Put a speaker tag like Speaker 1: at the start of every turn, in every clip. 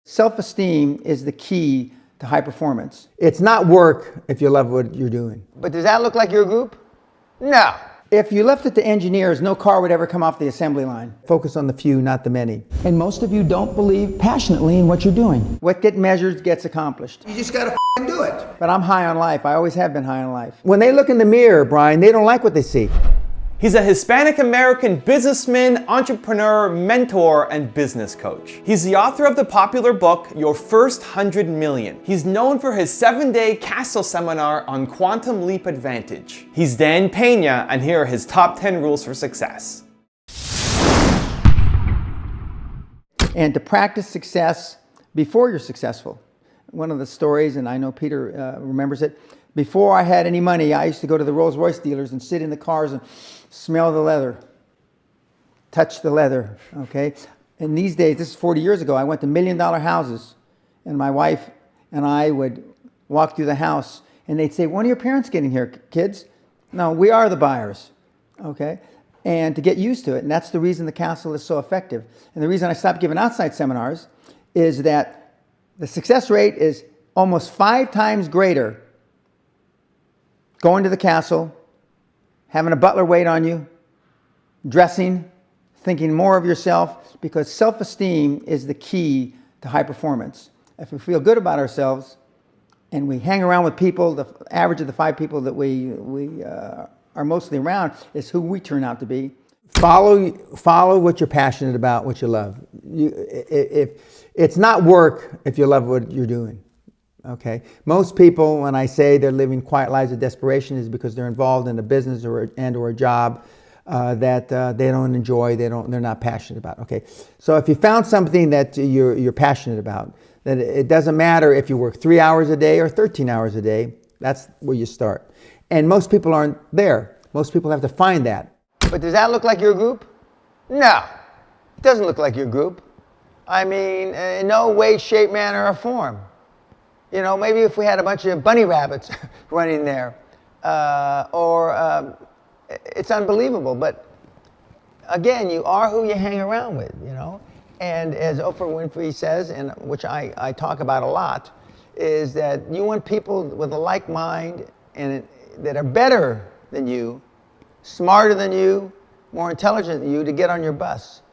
Speaker 1: Self-esteem is the key to high performance. It's not work if you love what you're doing.
Speaker 2: But does that look like your group? No.
Speaker 1: If you left it to engineers, no car would ever come off the assembly line. Focus on the few, not the many. And most of you don't believe passionately in what you're doing. What gets measured gets accomplished.
Speaker 2: You just gotta do it.
Speaker 1: But I'm high on life. I always have been high on life. When they look in the mirror, Brian, they don't like what they see.
Speaker 3: He's a Hispanic-American businessman, entrepreneur, mentor, and business coach. He's the author of the popular book, Your First 100 Million. He's known for his 7-day Castle seminar on Quantum Leap Advantage. He's Dan Peña, and here are his top 10 rules for success.
Speaker 1: And to practice success before you're successful. One of the stories, and I know Peter remembers it, before I had any money, I used to go to the Rolls-Royce dealers and sit in the cars and smell the leather, touch the leather, okay? And these days, this is 40 years ago, I went to million-dollar houses, and my wife and I would walk through the house, and they'd say, when are your parents getting here, kids? No, we are the buyers, okay? And to get used to it, and that's the reason the Castle is so effective. And the reason I stopped giving outside seminars is that the success rate is almost 5 times greater going to the Castle, having a butler wait on you, dressing, thinking more of yourself, because self-esteem is the key to high performance. If we feel good about ourselves and we hang around with people, the average of the 5 people that we are mostly around is who we turn out to be.
Speaker 2: Follow what you're passionate about, what you love. It's not work if you love what you're doing. Okay. Most people, when I say they're living quiet lives of desperation, is because they're involved in a business or a job that they don't enjoy, they're not passionate about. Okay. So if you found something that you're passionate about, then it doesn't matter if you work 3 hours a day or 13 hours a day. That's where you start. And most people aren't there. Most people have to find that.
Speaker 4: But does that look like your group? No, it doesn't look like your group. I mean, in no way, shape, manner, or form. You know, maybe if we had a bunch of bunny rabbits running there, it's unbelievable. But again, you are who you hang around with, you know. And as Oprah Winfrey says, and which I talk about a lot, is that you want people with a like mind and that are better than you, smarter than you, more intelligent than you to get on your bus.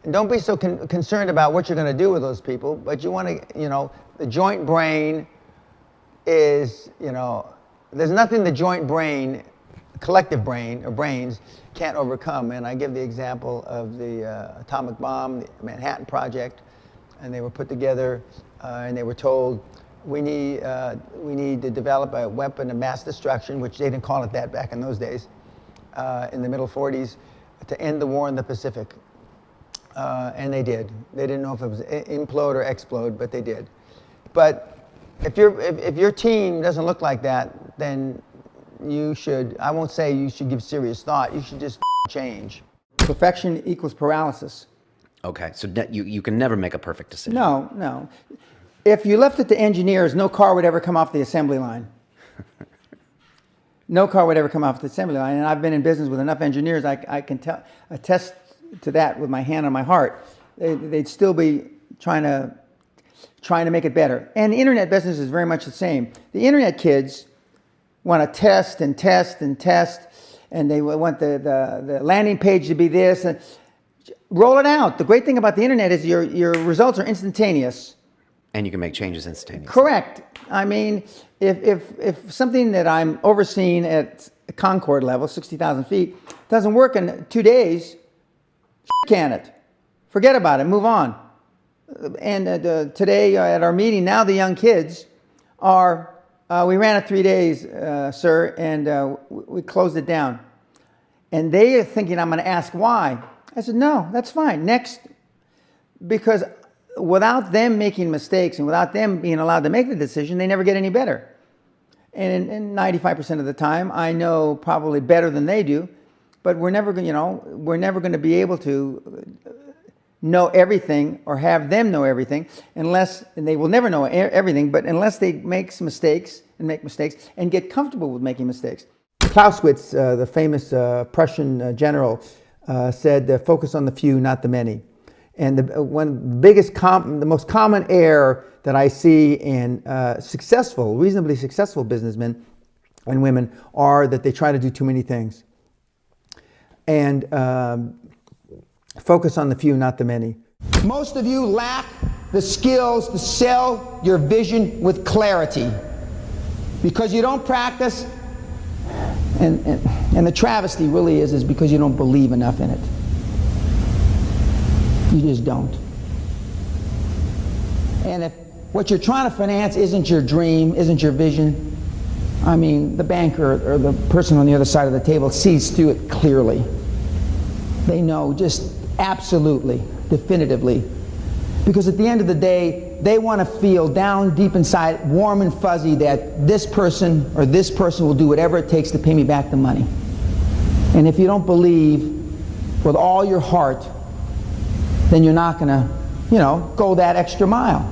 Speaker 4: And don't be so concerned about what you're going to do with those people, but you want to, you know, the joint brain is, you know, there's nothing the joint brain, collective brain, or brains can't overcome. And I give the example of the atomic bomb, the Manhattan Project, and they were put together and they were told, we need to develop a weapon of mass destruction, which they didn't call it that back in those days, in the middle 40s, to end the war in the Pacific. And they did. They didn't know if it was implode or explode, but they did. But if your team doesn't look like that, then you should, I won't say you should give serious thought, you should just change.
Speaker 1: Perfection equals paralysis.
Speaker 5: Okay, so you can never make a perfect decision.
Speaker 1: No, no. If you left it to engineers, no car would ever come off the assembly line. No car would ever come off the assembly line. And I've been in business with enough engineers, I can attest to that with my hand on my heart. They'd still be trying to make it better. And the internet business is very much the same. The internet kids want to test and test and test, and they want the landing page to be this, and roll it out. The great thing about the internet is your results are instantaneous.
Speaker 5: And you can make changes instantaneously.
Speaker 1: Correct. I mean, if something that I'm overseeing at Concord level, 60,000 feet, doesn't work in 2 days, can it? Forget about it, move on. And today at our meeting, now the young kids are, we ran it 3 days, sir, and we closed it down. And they are thinking I'm going to ask why. I said, no, that's fine. Next, because without them making mistakes and without them being allowed to make the decision, they never get any better. And 95% of the time, I know probably better than they do, but we're never going, you know, we're never going to be able to know everything or have them know everything unless, and they will never know everything, but unless they make some mistakes and get comfortable with making mistakes.
Speaker 2: Clausewitz, the famous Prussian general, said, focus on the few, not the many. And the most common error that I see in reasonably successful businessmen and women are that they try to do too many things. And focus on the few, not the many.
Speaker 4: Most of you lack the skills to sell your vision with clarity because you don't practice, and the travesty really is because you don't believe enough in it. You just don't. And if what you're trying to finance isn't your dream, isn't your vision, I mean, the banker or the person on the other side of the table sees through it clearly. They know just absolutely, definitively. Because at the end of the day, they want to feel down deep inside, warm and fuzzy, that this person or this person will do whatever it takes to pay me back the money. And if you don't believe with all your heart, then you're not going to, go that extra mile.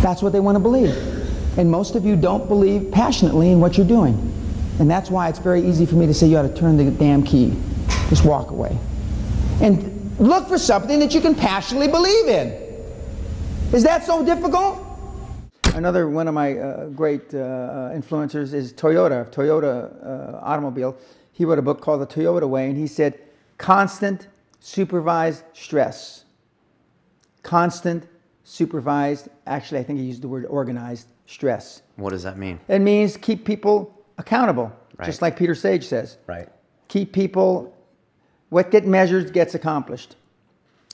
Speaker 4: That's what they want to believe. And most of you don't believe passionately in what you're doing. And that's why it's very easy for me to say you ought to turn the damn key. Just walk away. And look for something that you can passionately believe in. Is that so difficult?
Speaker 1: Another one of my great influencers is Toyota automobile. He wrote a book called The Toyota Way, and he said, constant supervised stress. Constant supervised, actually I think he used the word organized stress.
Speaker 5: What does that mean?
Speaker 1: It means keep people accountable, just like Peter Sage says.
Speaker 5: Right.
Speaker 1: Keep people, what gets measured gets accomplished.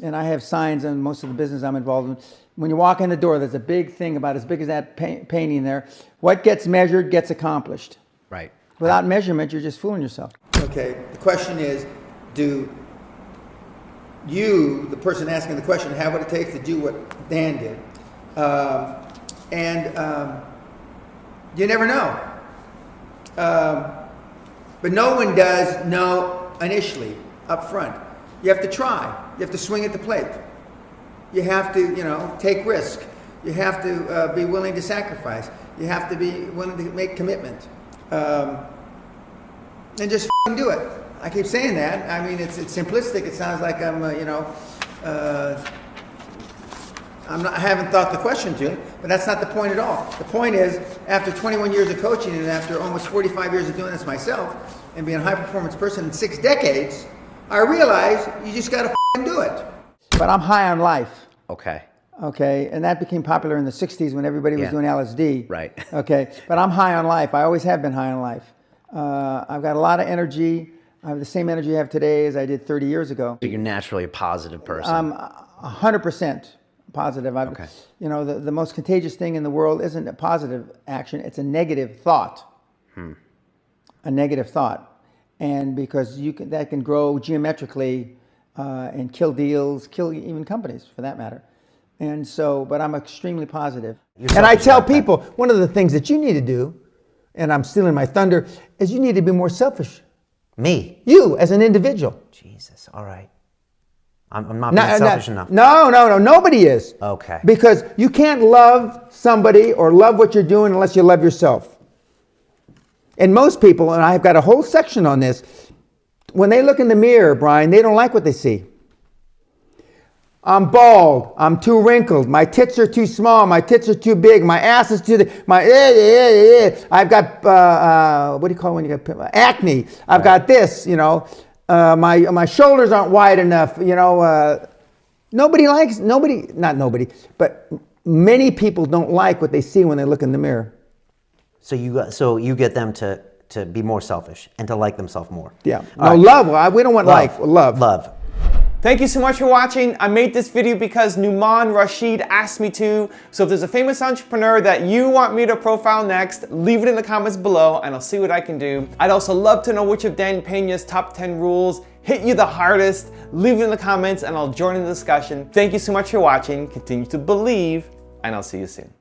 Speaker 1: And I have signs on most of the business I'm involved in. When you walk in the door, there's a big thing about as big as that painting there. What gets measured gets accomplished.
Speaker 5: Right.
Speaker 1: Without measurement, you're just fooling yourself.
Speaker 2: Okay, the question is, do you, the person asking the question, have what it takes to do what Dan did? You never know. But no one does know initially, up front. You have to try. You have to swing at the plate. You have to, take risk. You have to be willing to sacrifice. You have to be willing to make commitment. And just do it. I keep saying that. I mean, it's simplistic. It sounds like I'm, I haven't thought the question to it, but that's not the point at all. The point is, after 21 years of coaching and after almost 45 years of doing this myself and being a high-performance person in 6 decades, I realized you just got to do it.
Speaker 1: But I'm high on life.
Speaker 5: Okay.
Speaker 1: Okay, and that became popular in the 60s when everybody was doing LSD.
Speaker 5: Right.
Speaker 1: Okay, but I'm high on life. I always have been high on life. I've got a lot of energy. I have the same energy I have today as I did 30 years ago.
Speaker 5: So you're naturally a positive person.
Speaker 1: I'm 100% positive.
Speaker 5: Okay.
Speaker 1: The most contagious thing in the world isn't a positive action, it's a negative thought. A negative thought. And because that can grow geometrically and kill deals, kill even companies for that matter. And so, but I'm extremely positive.
Speaker 2: And I tell people, one of the things that you need to do, and I'm stealing my thunder, is you need to be more selfish.
Speaker 6: Me?
Speaker 2: You, as an individual.
Speaker 6: Jesus, all right. I'm not being selfish enough.
Speaker 2: No, nobody is.
Speaker 6: Okay.
Speaker 2: Because you can't love somebody or love what you're doing unless you love yourself. And most people, and I've got a whole section on this, when they look in the mirror, Brian, they don't like what they see. I'm bald. I'm too wrinkled. My tits are too small. My tits are too big. My ass is too. I've got what do you call it when you get acne? I've got this. My shoulders aren't wide enough. But many people don't like what they see when they look in the mirror.
Speaker 6: So you get them to be more selfish and to like themselves more.
Speaker 2: Yeah. Love. We don't want life. Love.
Speaker 3: Thank you so much for watching. I made this video because Numan Rashid asked me to. So if there's a famous entrepreneur that you want me to profile next, leave it in the comments below and I'll see what I can do. I'd also love to know which of Dan Peña's top 10 rules hit you the hardest. Leave it in the comments and I'll join in the discussion. Thank you so much for watching. Continue to believe and I'll see you soon.